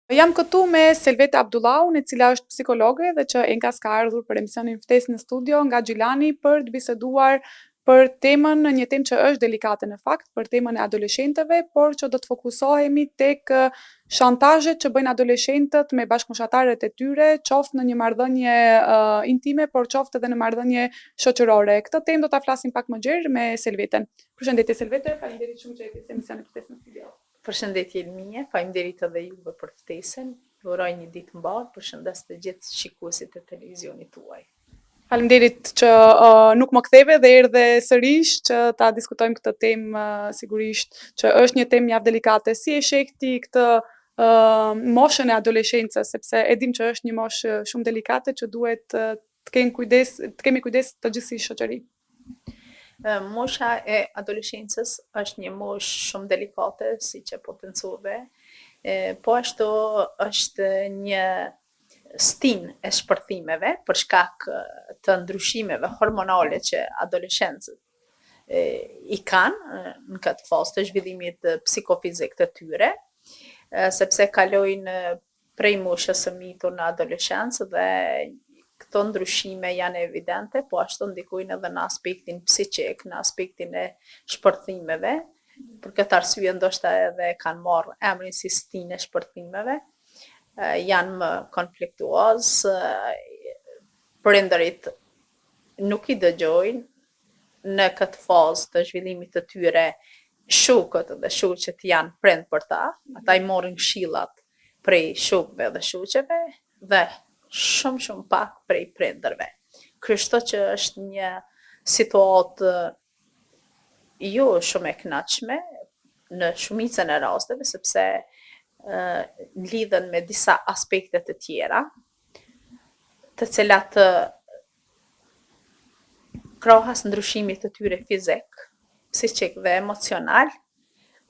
Jam këtu me Selvete Abdullaun, e cila është psikologe dhe që enkas ka ardhur për emisionin Ftesë në studio nga Gjilani për të biseduar për temën, një temë që është delikate në fakt, për temën e adoleshentëve, por që do të fokusohemi tek shantazhet që bëjnë adoleshentët me bashkëmoshatarët e tyre, qoftë në një marrëdhënie intime, por qoftë edhe në marrëdhënie shoqërore. Këtë temë do ta flasim pak më gjerë me Selveten. Përshëndetje Selvete, faleminderit shumë që jeni në emisionin Ftesë në studio. Përshëndetje Elmije, faleminderit edhe juve për ftesën. Ju uroj një ditë mbarë, përshëndes të gjithë shikuesit e televizionit tuaj. Faleminderit që nuk më ktheve dhe erdhe sërish që ta diskutojmë këtë temë, sigurisht që është një temë mjaft delikate. Si e sheh ti këtë moshën e adoleshencës, sepse e dim që është një moshë shumë delikate që duhet të kemi kujdes të gjithë si shoqëri. Mosha e adoleshencës është një moshë shumë delikate, si që potencove, po ashtu është një stin e shpërthimeve për shkak të ndryshimeve hormonale që adoleshencët i kanë në këtë fazë të zhvillimit psikofizik të tyre, sepse kalojnë prej moshës së mitur në adoleshencë dhe këto ndryshime janë evidente, po ashtu ndikojnë edhe në aspektin psiqik, në aspektin e shpërthimeve. Për këtë arsye ndoshta edhe kanë marrë emrin si stin e shpërthimeve. Janë më konfliktuoz, prindërit nuk i dëgjojnë në këtë fazë të zhvillimit të tyre shokët dhe shoqet janë prind për ta, ata i marrin këshillat prej shokëve dhe shoqeve dhe shumë pak prej prindërve. Kështu që është një situatë jo shumë e kënaqshme në shumicën e rasteve, sepse lidhen me disa aspekte të tjera, të cilat krahas ndryshimit të tyre fizik, psiqik dhe emocional,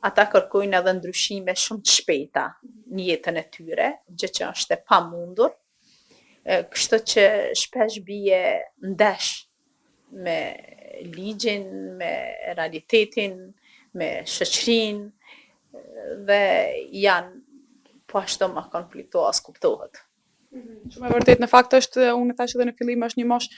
ata kërkojnë edhe ndryshime shumë të shpejta në jetën e tyre, gjë që është e pamundur. Kështu që shpesh bie ndesh me ligjin, me realitetin, me shoqërinë dhe janë po ashtu më konfliktuos kuptohet. Shumë e vërtet, në fakt është, unë e thash edhe në fillim, është një moshë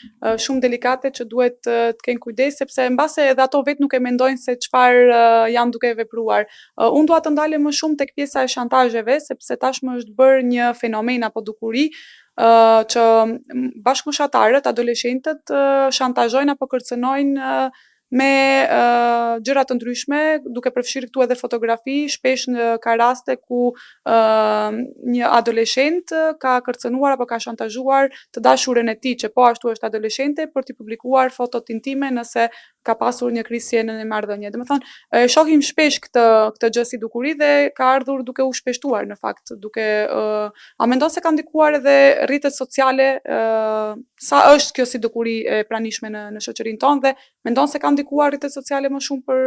shumë delikate që duhet të kenë kujdes, sepse mbase edhe ato vetë nuk e mendojnë se çfarë janë duke vepruar. Unë dua të ndalem më shumë tek pjesa e shantazheve, sepse tashmë është bërë një fenomen apo dukuri që bashkëmoshatarët, adoleshentët shantazhojnë apo kërcënojnë me gjëra të ndryshme, duke përfshirë këtu edhe fotografi. Shpesh ka raste ku një adoleshent ka kërcënuar apo ka shantazhuar të dashurën e tij, që po ashtu është adoleshente, për t'i publikuar fotot intime nëse ka pasur një krisje në një marrëdhënie. Domethënë, e shohim shpesh këtë gjë si dukuri dhe ka ardhur duke u shpeshtuar në fakt, a mendon se ka ndikuar edhe rrjetet sociale, sa është kjo si dukuri e pranishme në shoqërinë tonë, dhe mendon se ka ndikuar rrjetet sociale më shumë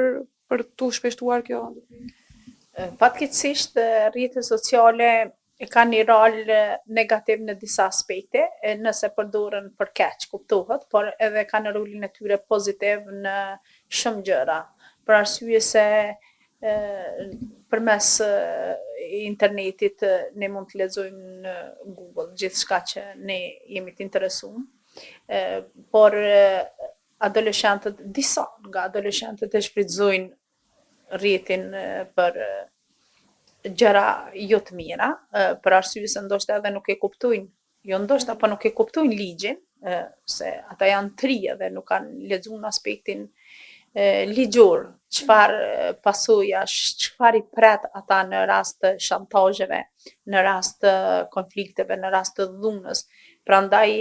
për t'u shpeshtuar kjo dukuri? Fatkeqësisht rrjetet sociale e kanë një rol negativ në disa aspekte, nëse përdoren për keq, kuptohet, por edhe kanë rolin e tyre pozitiv në shumë gjëra. Për arsye se përmes internetit ne mund të lexojmë në Google gjithçka që ne jemi të interesuar, por disa nga adoleshentët e shfrytëzojnë rrjetin për gjëra jo të mira, për arsye se ndoshta edhe nuk e kuptojnë, jo ndoshta, po nuk e kuptojnë ligjin, se ata janë të ri dhe nuk kanë lexuar në aspektin ligjor, çfarë pasojash, çfarë i pret ata në rast të shantazheve, në rast të konflikteve, në rast të dhunës. Prandaj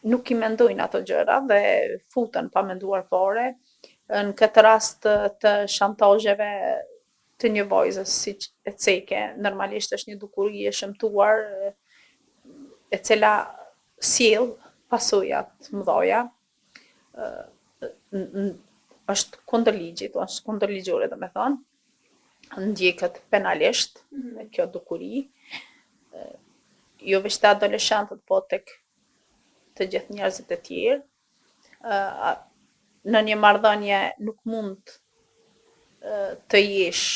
nuk i mendojnë ato gjëra dhe futen pa menduar fare. Në këtë rast të shantazheve të një vajze si e ceke, normalisht është një dukuri e shëmtuar e cila sjell pasoja të mëdha, është kundër ligjit, është kundër ligjore, domethënë, ndjeket penalisht me kjo dukuri, jo vetëm adoleshentët, po tek të gjithë njerëzit e tjerë. Në një marrëdhënie nuk mund të jesh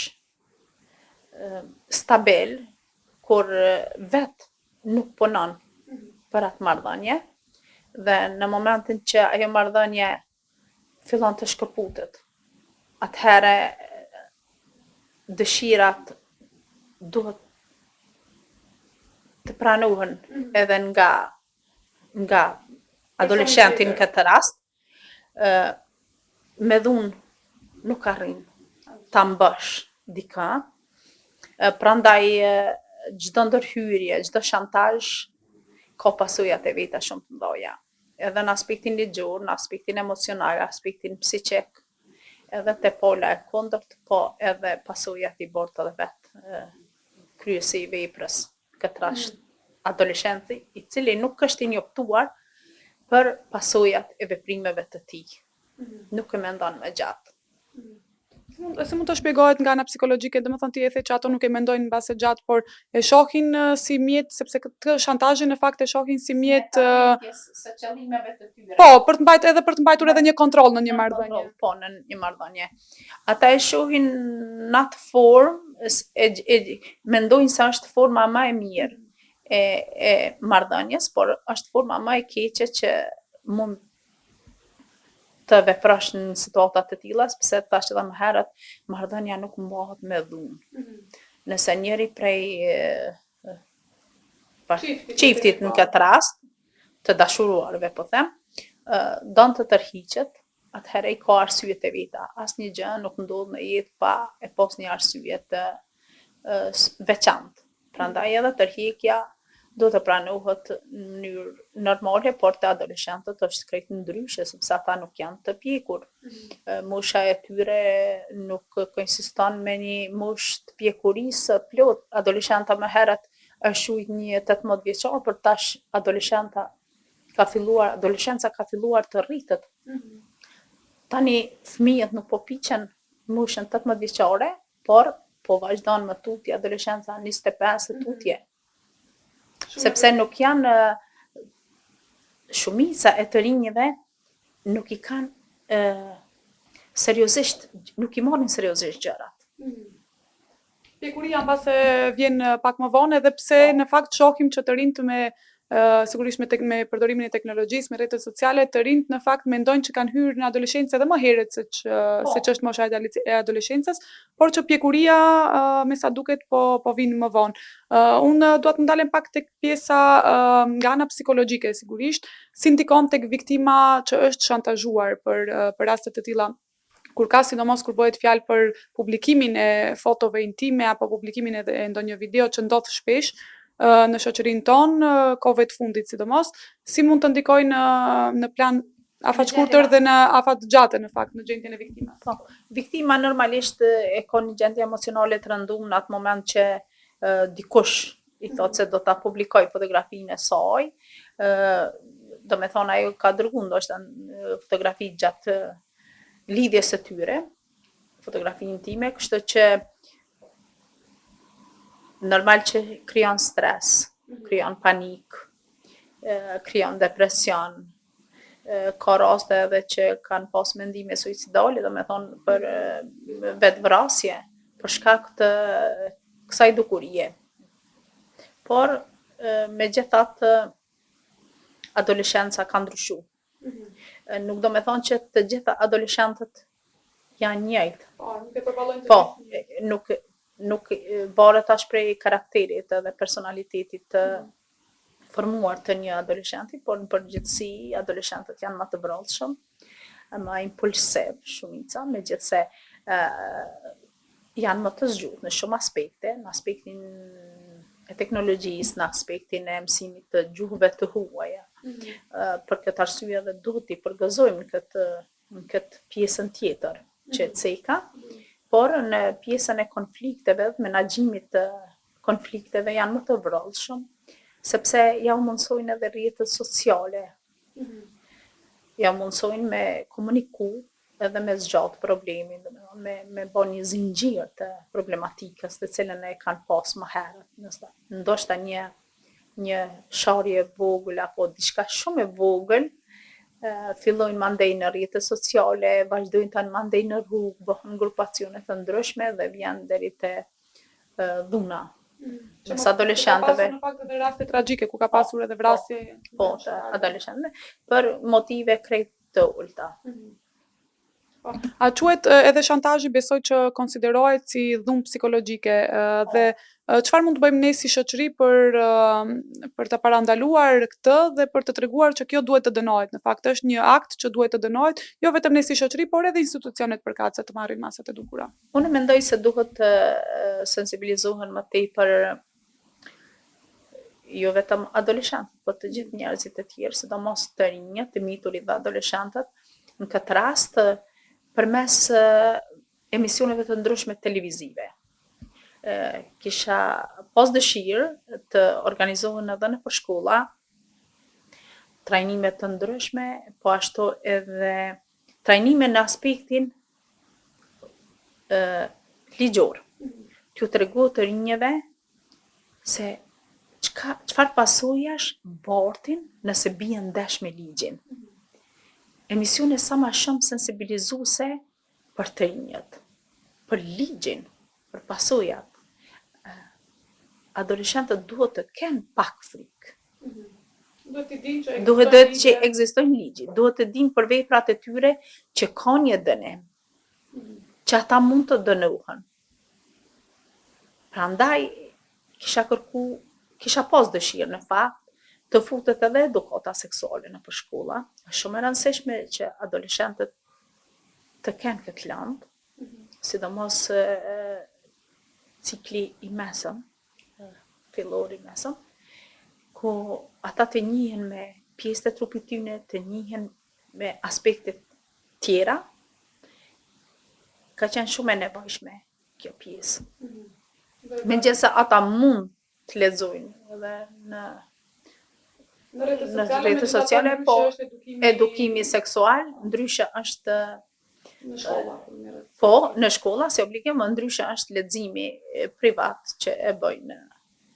stabil, kur vetë nuk punon për atë marrëdhënie, dhe në momentin që ajo marrëdhënie fillon të shkëputet, atëherë dëshirat duhet të pranohen edhe nga adolescenti në këtë rast, me dhunë nuk arrin ta mbësh dikë, prandaj çdo ndërhyrje, çdo shantazh ka pasojat e veta shumë të mëdha. Edhe në aspektin ligjor, në aspektin emocional, aspektin psiqik, edhe te pola e kundërt, po edhe pasojat i bort edhe vetë kryesi i veprës, këtë rast adoleshenti, i cili nuk është i njoftuar për pasojat e veprimeve të tij. Nuk e mendon më gjatë. Si mund të shpjegohet nga ana psikologjike, domethënë ti e the që ato nuk e mendojnë mbase gjatë, por e shohin si mjet, sepse këtë shantazhin në fakt e shohin si mjet Së qëllimeve të tyre. po, për të mbajtur edhe një kontroll në një marrëdhënie. Po, në një marrëdhënie. Ata e shohin në atë formë, mendojnë se është forma më e mirë e marrëdhënies, por është forma më e keqe që mund të veprosh në situata të tilla, sepse tash edhe më herët marrëdhënia nuk mbahet me dhunë. Nëse njëri prej çiftit në këtë rast, të dashuruarve po them, don të tërhiqet, atëherë i ka arsyet e veta. Asnjë gjë nuk ndodh në jetë pa e pas një arsye të veçantë. Prandaj edhe tërhiqja do të pranohet në mënyrë normale, por të adoleshentët është krejt ndryshe, sepse ata nuk janë të pjekur. Mosha e tyre nuk koinsiston me një moshë të pjekurisë plot. Adoleshenta më herët është shujt një 18 vjeçar, por tash adoleshenca ka filluar të rritet. Tani fëmijët nuk po piqen moshën 18 vjeçare, por po vazhdon më tutje adoleshenca 25 tutje. Sepse nuk janë shumica e të rinjve nuk i kanë seriozisht, nuk i marrin seriozisht gjërat. Pjekuria mbase vjen pak më vonë, edhe pse në fakt shohim që të rinjt sigurisht me përdorimin e teknologjisë, me rrjetet sociale, të rinjt në fakt mendojnë që kanë hyrë në adoleshencë edhe më herët se ç'është mosha e adoleshencës, por që pjekuria me sa duket po vinë më vonë. Unë dua të ndalem pak tek pjesa nga ana psikologjike sigurisht, si ndikon tek viktima që është shantazhuar për raste të tilla. Kur ka sidomos kur bëhet fjalë për publikimin e fotove intime apo publikimin e ndonjë video që ndodh shpesh në shoqërinë tonë, kohëve të fundit sidomos, si mund të ndikojnë në plan afatshkurtër dhe në afat gjatë në fakt në gjendjen e viktimës. Po, viktima normalisht e ka një gjendje emocionale të rënduar në atë moment që dikush i thotë se do ta publikoj fotografinë e saj, do me thonë ajo ka dërguar ndoshta fotografi gjatë lidhjes së tyre, fotografi intime, kështu që normal që krijon stres, krijon panik, krijon depresion, ka raste edhe që kanë pas mendime suicidale, do me thonë për vetvrasje, për shkak të kësaj dukurie. Por, megjithatë, adoleshenca ka ndryshuar. Nuk do me thonë që të gjitha adoleshentët janë njëjtë. Nuk e përballojnë të Po, nuk varet as prej karakterit edhe personalitetit të formuar të një adoleshenti, por në përgjithësi adoleshentët janë më të vrollshëm, më impulsiv shumica, megjithse janë më të zgjuar në shumë aspekte, në aspektin e teknologjisë, në aspektin e mësimit të gjuhëve të huaja. Për këtë arsye edhe duhet t'i përgëzojmë në këtë pjesën tjetër që e ceka, por në pjesën e konflikteve, menaxhimit të konflikteve janë më të vrollshëm, sepse ja u mundsojnë edhe rrjetet sociale. Ja mundsojnë me komuniku edhe me zgjatë problemin, me bën një zinxhir të problematikës të cilën e kanë pas më herët. Ndoshta një sharje e vogël apo diçka shumë e vogël, fillojnë mandej në rrjetet sociale, vazhdojnë ta mandej në rrugë, bëhen grupacione të ndryshme dhe vjen deri te dhuna Që mes ka adoleshentëve. pasur në fakt edhe raste tragjike ku ka pasur edhe vrasje. Po, të adoleshentëve, për motive krejt të ulta. Po. A quhet edhe shantazhi, besoj që konsiderohet si dhunë psikologjike dhe çfarë mund të bëjmë ne si shoqëri për të parandaluar këtë dhe për të treguar që kjo duhet të dënohet. Në fakt është një akt që duhet të dënohet, jo vetëm ne si shoqëri, por edhe institucionet përkatëse të marrin masat e dukura. Unë mendoj se duhet të sensibilizohen më tepër jo vetëm adoleshentët, por të gjithë njerëzit e tjerë, sidomos të rinjët, të miturit dhe adoleshentët, në këtë rast përmes emisioneve të ndryshme televizive. Kisha pas dëshirë të organizohen edhe në shkolla trajnime të ndryshme, po ashtu edhe trajnime në aspektin ligjor. T'ju tregu të rinjeve se çfarë pasojash bartin nëse bien ndesh me ligjin. Emisione sa ma shumë sensibilizuese për të rinjët, për ligjin, për pasojat. Adoleshentët duhet të kenë pak frikë. Duhet që ekzistojnë ligji, duhet të dinë për veprat e tyre që ka një dënim, që ata mund të dënohen. Prandaj kisha pas dëshirë në fakt të futet edhe edukata seksuale në shkolla. Është shumë e rëndësishme që adoleshentët të kenë këtë lëndë, sidomos cikli i mesëm, fillor i mesëm, ku ata të njihen me pjesët e trupit tyne, të njihen me aspektet tjera, ka qenë shumë e nevojshme kjo pjesë. Megjithëse ata mund të lexojnë edhe në rrjetet sociale, po edukimi seksual, ndryshe është në shkolla. po, në shkolla si obligim, ndryshe është leximi privat që e bëjnë në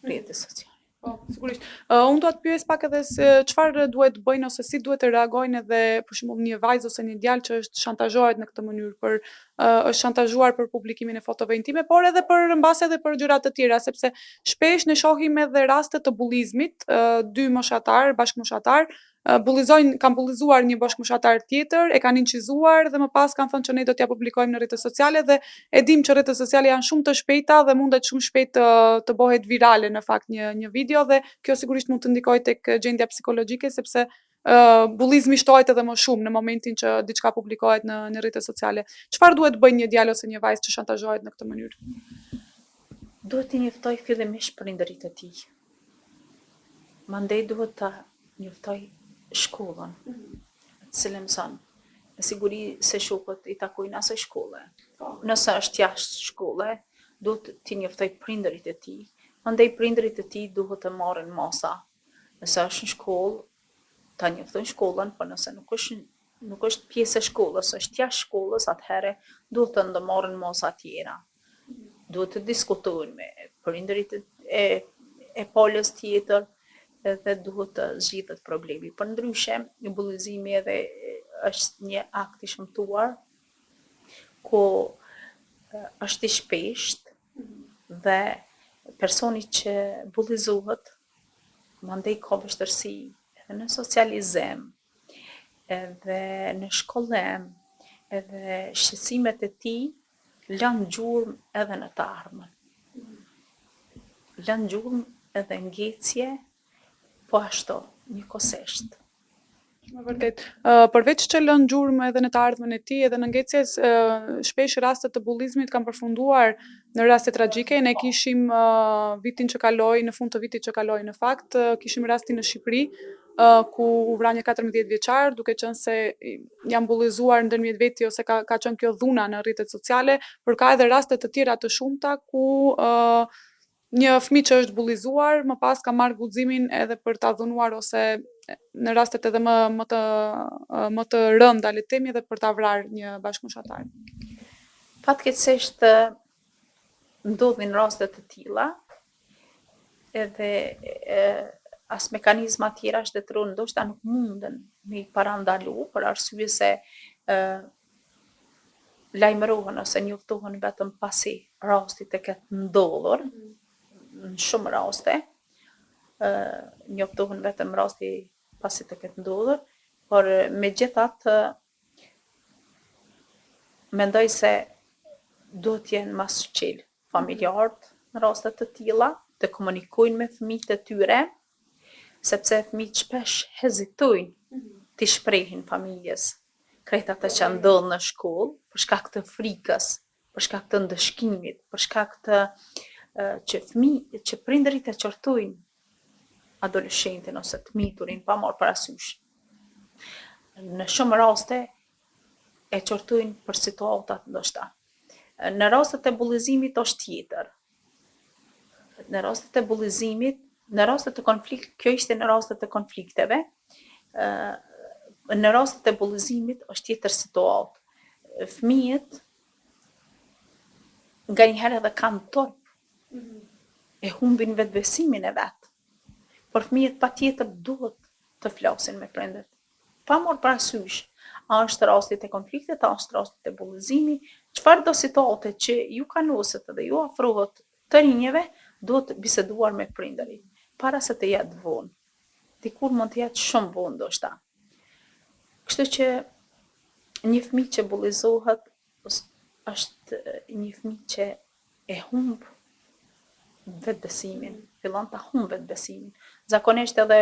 rrjetet sociale. Po, sigurisht. Unë dua të pyes pak edhe se çfarë duhet bëjnë ose si duhet të reagojnë edhe për shembull një vajzë ose një djalë që është shantazhohet në këtë mënyrë është shantazhuar për publikimin e fotove intime, por edhe për mbase edhe për gjëra të tjera, sepse shpesh ne shohim edhe raste të bullizmit, dy moshatar, bashkëmoshatar, kanë bullizuar një bashkëmoshatar tjetër, e kanë incizuar dhe më pas kanë thënë që ne do t'ja publikojmë në rrjetet sociale dhe e dim që rrjetet sociale janë shumë të shpejta dhe mundet shumë shpejt të bëhet virale në fakt një video dhe kjo sigurisht mund të ndikojë tek gjendja psikologjike sepse bullizmi shtohet edhe më shumë në momentin që diçka publikohet në rrjetet sociale. Çfarë duhet bëjë një djalë ose një vajzë që shantazhohet në këtë mënyrë? Duhet të njoftoj fillimisht prindërit e tij. Mandej duhet ta njoftoj shkollën, cilën mëson. Me siguri se shokët i takojnë asaj shkolle. Nëse është jashtë shkolle, duhet t'i njoftoj prindërit e tij. Mandej prindërit e tij duhet të marrin masa. Nëse është në shkollë, ta njoftojnë shkollën, por nëse nuk është pjesë e shkollës, është jashtë shkollës, atëherë duhet të ndërmarrin masa tjera. Duhet të diskutojnë me prindërit e palës tjetër, edhe duhet të zgjidhet problemi. Për ndryshe, bullizimi edhe është një akt i shëmtuar, ku është i shpesht dhe personi që bullizohet, mandej ka vështirësi edhe në socializim, edhe në shkollim, edhe shqetësimet e tij lënë gjurmë edhe në të ardhmen. Lënë gjurmë edhe ngecje, po ashtu, njëkohësisht. Me vërtet. Përveç që lën gjurmë edhe në të ardhmen e tij, edhe në ngecjes, shpesh rastet të bullizmit kanë përfunduar në raste tragjike. Ne kishim vitin që kaloi, në fund të vitit që kaloi në fakt, kishim rastin në Shqipëri, ku u vra një 14 vjeçar, duke qenë se janë bullizuar ndërmjet veti ose ka qenë kjo dhuna në rrjetet sociale, por ka edhe raste të tjera të shumta ku një fëmijë që është bullizuar, më pas ka marrë guximin edhe për ta dhunuar ose në rastet edhe më të rënda, le të themi, edhe për ta vrarë një bashkëmoshatar. Fatkeqësisht ndodhin raste të tilla, edhe as mekanizma tjera shtetëror ndoshta nuk munden me i parandalu, për arsye se lajmërohen ose njoftohen vetëm pasi rasti të ketë ndodhur, në shumë raste, njoftohen vetëm rasti pasi të ketë ndodhur, por megjithatë mendoj se duhet jenë mas qelë familjarët në raste të tilla, të komunikojnë me fëmijët e tyre, sepse fëmijët shpesh hezitojnë t'i shprehin familjes krejt atë që ndodh në shkollë, për shkak të frikës, për shkak të ndëshkimit, për shkak të që prindërit e qortojnë adoleshentin ose të miturin pa marrë parasysh. Në shumë raste e qortojnë për situatat ndoshta. Në rastet e bullizimit është tjetër. Në rastet e bullizimit, në rastet të konflikt, kjo ishte në rastet e konflikteve, në rastet e bullizimit është tjetër situatë. Fëmijët nganjëherë edhe kanë torp, e humbin vetbesimin e vet. Por fëmijët patjetër duhet të flasin me prindërit. Pa marrë parasysh, a është rasti të konfliktit, a është rasti të bullizimit, çfarë do situate që ju kanoset dhe ju afrohet të rinjeve, duhet biseduar me prindërit, para se të jetë vonë. Dikur mund të jetë shumë vonë ndoshta. Kështu që një fëmijë që bullizohet është një fëmijë që e humb vetbesimin, fillon ta humb vetbesimin. Zakonisht edhe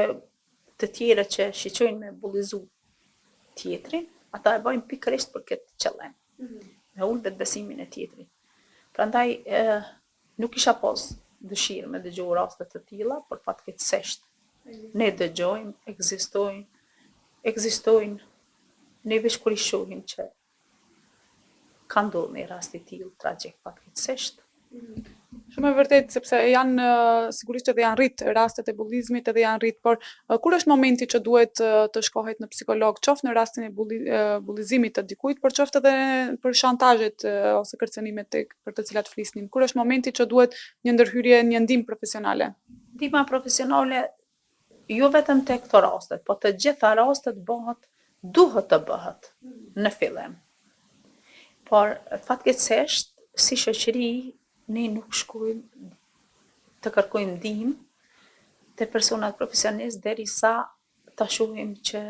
të tjerë që shiqojnë me bullizu tjetrin, ata e bëjnë pikërisht për këtë qëllim. Me ul vetbesimin e tjetrit. Prandaj nuk isha pas dëshirë me dëgju raste të tilla, por fatkeqësisht ne dëgjojmë, ekzistojnë, ne veç kur i shohim që ka ndodhur një rast i tillë tragjik fatkeqësisht. Shumë e vërtet, sepse janë sigurisht edhe janë rrit rastet e bullizmit edhe janë rrit, por kur është momenti që duhet të shkohet në psikolog, qoftë në rastin e bullizimit të dikujt, por qoftë edhe për shantazhet ose kërcënimet për të cilat flisnim. Kur është momenti që duhet një ndërhyrje, një ndihmë profesionale? Ndihma profesionale jo vetëm te këto rastet, po të gjitha rastet duhet të bëhet në fillim. Por fatkeqësisht si shoqëri ne nuk shkojmë të kërkojmë ndihmë te personat profesionistë derisa ta shohim që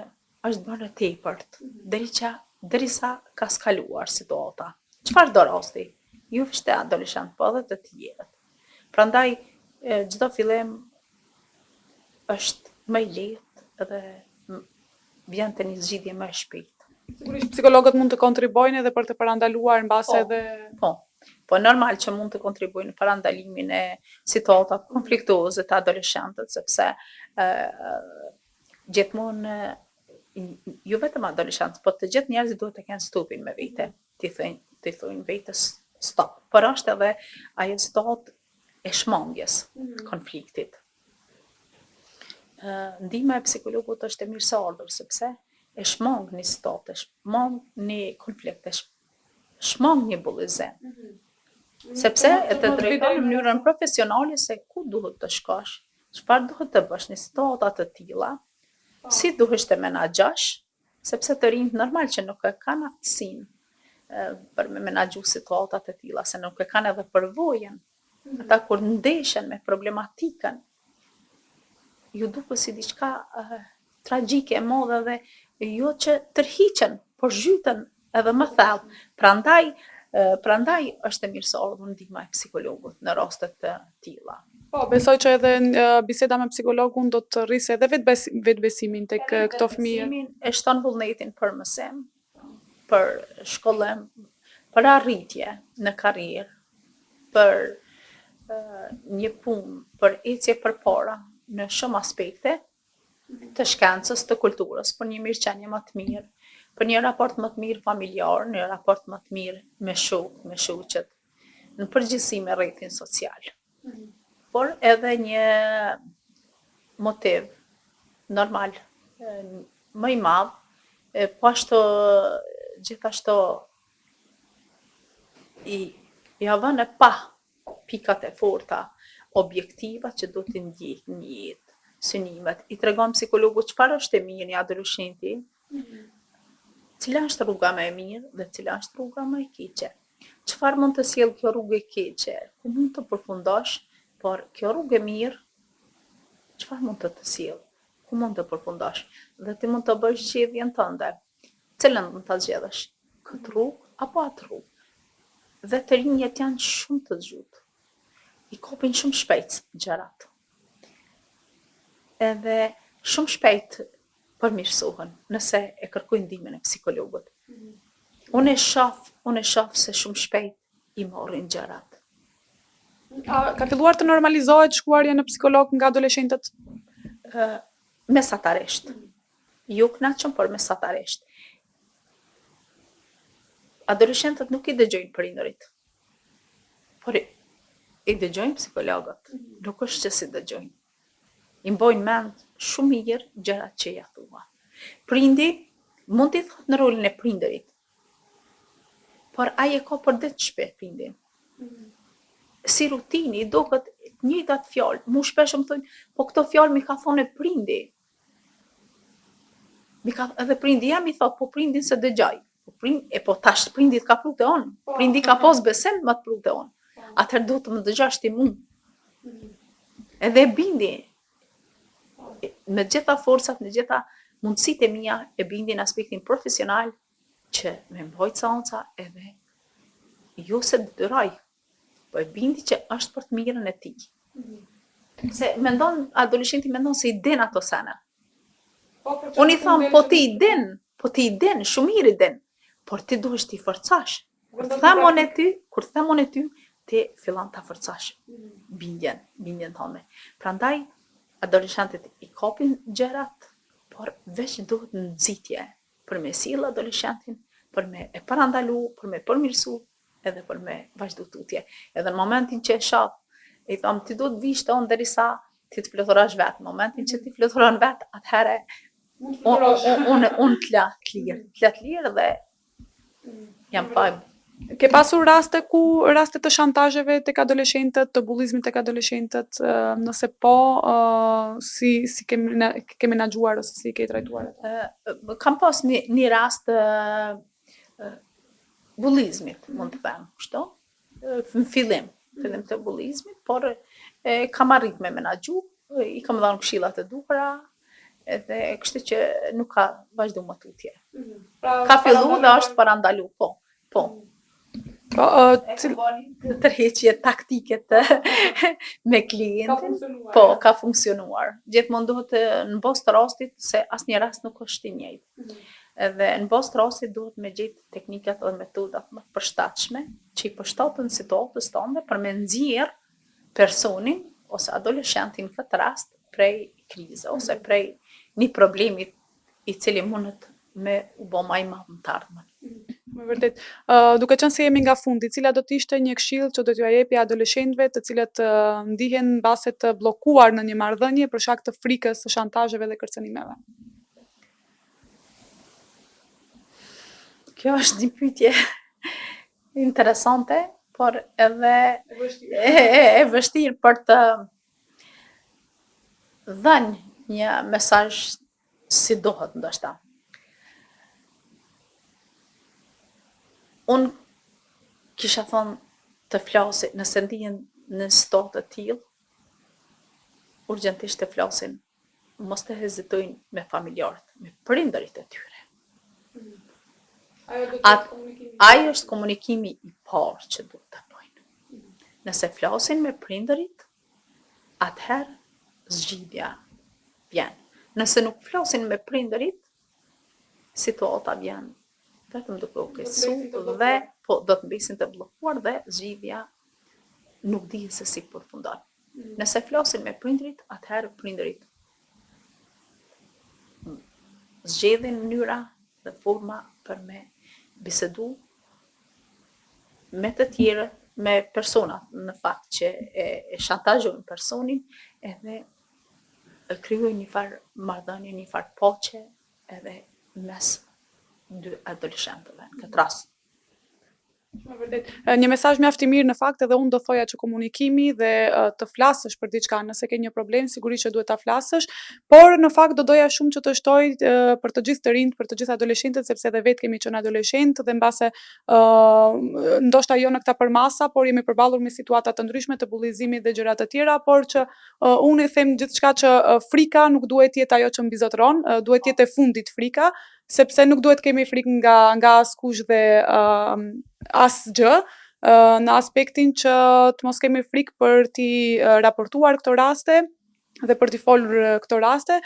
është bërë e tepërt, derisa ka skaluar situata. Çfarë do rasti? Jo vetëm adoleshent, po edhe të tjerët. Prandaj çdo fillim është më i lehtë dhe vjen te një zgjidhje më e shpejtë. Sigurisht psikologët mund të kontribojnë edhe për të parandaluar mbase edhe Po normal që mund të kontribuojnë në parandalimin e situatave konfliktuoze të adoleshentët, sepse gjithmonë jo vetëm adoleshentët, po të gjithë njerëzit duhet të kenë stopin me vete, të thojnë vetës stop. Por është edhe ajo situatë e shmangjes konfliktit. Ndihma e psikologut është e mirëseardhur sepse e shmang një situatë, e shmang një konflikt, e shmang një bullizim. Sepse e të drejton në mënyrën profesionale se ku duhet të shkosh, çfarë duhet të bësh në situata të tilla, si duhesh të menaxhosh, sepse të rinjt normal që nuk e kanë aftësinë për me menaxhu situata të tilla, se nuk e kanë edhe përvojën. Ata kur ndeshen me problematikën, ju duket si diçka tragjike e madhe dhe jo që tërhiqen, por zhyten edhe më thellë. Prandaj është e mirëseardhur ndihma e psikologut në rastet të tilla. Po, besoj që edhe biseda me psikologun do të rrisë edhe vetbesimin tek këto fëmijë. E shton vullnetin për mësim, për shkollim, për arritje në karrierë, për një punë, për ecje përpara në shumë aspekte të shkencës, të kulturës, për një mirëqenie më të mirë, për një raport më të mirë familjar, një raport më të mirë me shokë, me shoqet, në përgjithësi me rrethin social. Por edhe një motiv normal, më i madh, po ashtu gjithashtu i vënë pa pikat e forta objektiva që do t'i ndjek një jetë, synimet. I tregon psikologu çfarë është e mirë një adoleshenti, cila është rruga më e mirë dhe cila është rruga më e keqe. Çfarë mund të sjellë kjo rrugë e keqe? Ku mund të përfundosh, por kjo rrugë e mirë, çfarë mund të sjellë? Ku mund të përfundosh? Dhe ti mund të bësh zgjedhjen tënde. Cilën mund ta zgjedhësh? Këtë rrugë apo atë rrugë? Dhe të rinjët janë shumë të zgjuar. I kopin shumë shpejt gjërat. Edhe shumë shpejt përmirësohen nëse e kërkojnë ndihmën e psikologët. Unë e shoh se shumë shpejt i morrin gjërat. Ka filluar të normalizohet shkuarja në psikolog nga adoleshentët? Mesatarisht. Jo knaqëm, por mesatarisht. Adoleshentët nuk i dëgjojnë prindërit, por i dëgjojnë psikologët. Nuk është që si dëgjojnë. I mbojnë mend shumë mirë gjërat që ja thua. Prindi mund t'i thotë në rolin e prindërit, por ai e ka për ditë shpe prindin. Si rutini, duket të njëjtat fjalë. Mu shpesh më thonë, po këto fjalë mi ka thonë e prindi. Edhe prindi jam i thot, po prindin se dëgjoj. Po tash prindit ka pru te on. Prindi ka pas besim më të pru te on. Atëherë duhet të më dëgjosh ti mu. Edhe bindi. Me gjitha forcat, me gjitha mundësitë e mia, e bindi në aspektin profesional që me mbajt seanca edhe jo se detyroj, po e bindi që është për të mirën e tij. Se adoleshenti mendon se i din ato sene. Unë i tham, po ti i din, shumë mirë i din, por ti duhesh t'i forcash. Kur them unë e ty, ti fillon ta forcash bindjen tënde. Prandaj adoleshentët i kapin gjërat, por veç duhet nxitje për me sill adoleshentin, për me e parandalu, për me përmirësu, edhe për me vazhdu tutje. Edhe në momentin që e shoh, i them ti duhet vish te unë derisa ti të fluturosh vetë. Në momentin që ti fluturon vetë, atëherë unë t'la lirë dhe jam pa. Ke pasur raste të shantazheve tek adoleshentët, të bullizmit tek adoleshentët, nëse po, si ke menaxhuar ose si ke trajtuar? Kam pas një rast bullizmit, mund të them, kështu. Në fillim të bullizmit, por kam arrit me menaxhu, i kam dhënë këshillat e duhura, edhe kështu që nuk ka vazhdu më tutje. Ka fillu dhe është parandalu, po. Tërheqje taktike me klientin, po, ka funksionuar. Gjithmonë duhet në bost rastit, se asnjë rast nuk është i njëjtë. Edhe në bost rastit duhet me gjetë teknikat dhe metodat më të përshtatshme, që i përshtaten situatës tënde për me nxjerr personin ose adoleshentin në këtë rast prej krize ose prej një problemit i cili mundet me u bë më i madh në të ardhmen. Me vërtet. Duke qenë se jemi nga fundi, cila do të ishte një këshill që do t'ju jepi adoleshentëve të cilët ndihen mbase të bllokuar në një marrëdhënie për shkak të frikës, së shantazheve dhe kërcënimeve? Kjo është një pyetje interesante, por edhe e vështirë për të dhënë një mesazh si dohet ndoshta. Unë kisha thonë të flasin, nëse ndihen në statë të tillë, urgjentisht të flasin, mos të hezitojnë me familjarët, me prindërit e tyre. Ajo është komunikimi i parë që duhet të bëjnë. Nëse flasin me prindërit, atëherë zgjidhja vjen. Nëse nuk flasin me prindërit, situata vjen vetëm duke u keqsu dhe po do të mbesin të bllokuar dhe zgjidhja nuk dihet se si përfundon. Nëse flasin me prindërit, atëherë prindërit zgjedhin mënyra dhe forma për me bisedu me të tjerët, me personat në fakt që e shantazhojnë personin, edhe krijojnë një farë marrëdhënie, një farë paqe edhe mes dy adoleshentëve në këtë rast. Një mesazh mjaft i mirë në fakt edhe unë do thoja që komunikimi dhe të flasësh për diçka, nëse ke një problem, sigurisht që duhet ta flasësh, por në fakt do doja shumë që të shtoj për të gjithë të rinjt, për të gjithë adoleshentët, sepse edhe vetë kemi qenë adoleshent dhe mbase ndoshta jo në këta përmasa, por jemi përballur me situata të ndryshme të bullizimit dhe gjëra të tjera, por që unë i them gjithçka që frika nuk duhet jetë ajo që mbizotron, duhet jetë e fundit frika, sepse nuk duhet kemi frikë nga askush dhe asgjë, në aspektin që të mos kemi frikë për t'i raportuar këto raste dhe për t'i folur këto raste.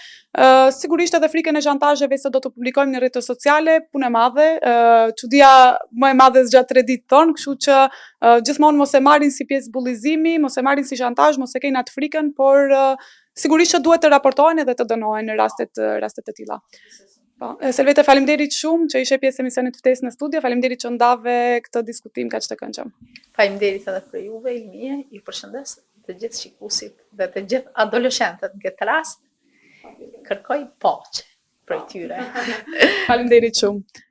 Sigurisht edhe frikën e shantazheve se do të publikojmë në rrjetet sociale, punë e madhe, çudia më e madhe zgjat 3 ditë ton, kështu që gjithmonë mos e marrin si pjesë bullizimi, mos e marrin si shantazh, mos e kenë atë frikën, por sigurisht që duhet të raportohen edhe të dënohen në rastet e tilla. Po, Selvete, faleminderit shumë që ishe pjesë e emisionit Ftesë në studio, faleminderit që ndave këtë diskutim kaq të këndshëm. Faleminderit edhe për juve, Ilmije, ju përshëndes të gjithë shikuesit dhe të gjithë adoleshentët në këtë rast. Kërkoj paqe prej tyre. Faleminderit shumë.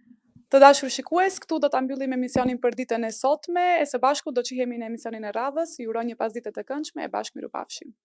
Të dashur shikues, këtu do ta mbyllim emisionin për ditën e sotme, e së bashku do qihemi në emisionin e radhës. Ju uroj një pasditë të këndshme e bashkë mirupafshim.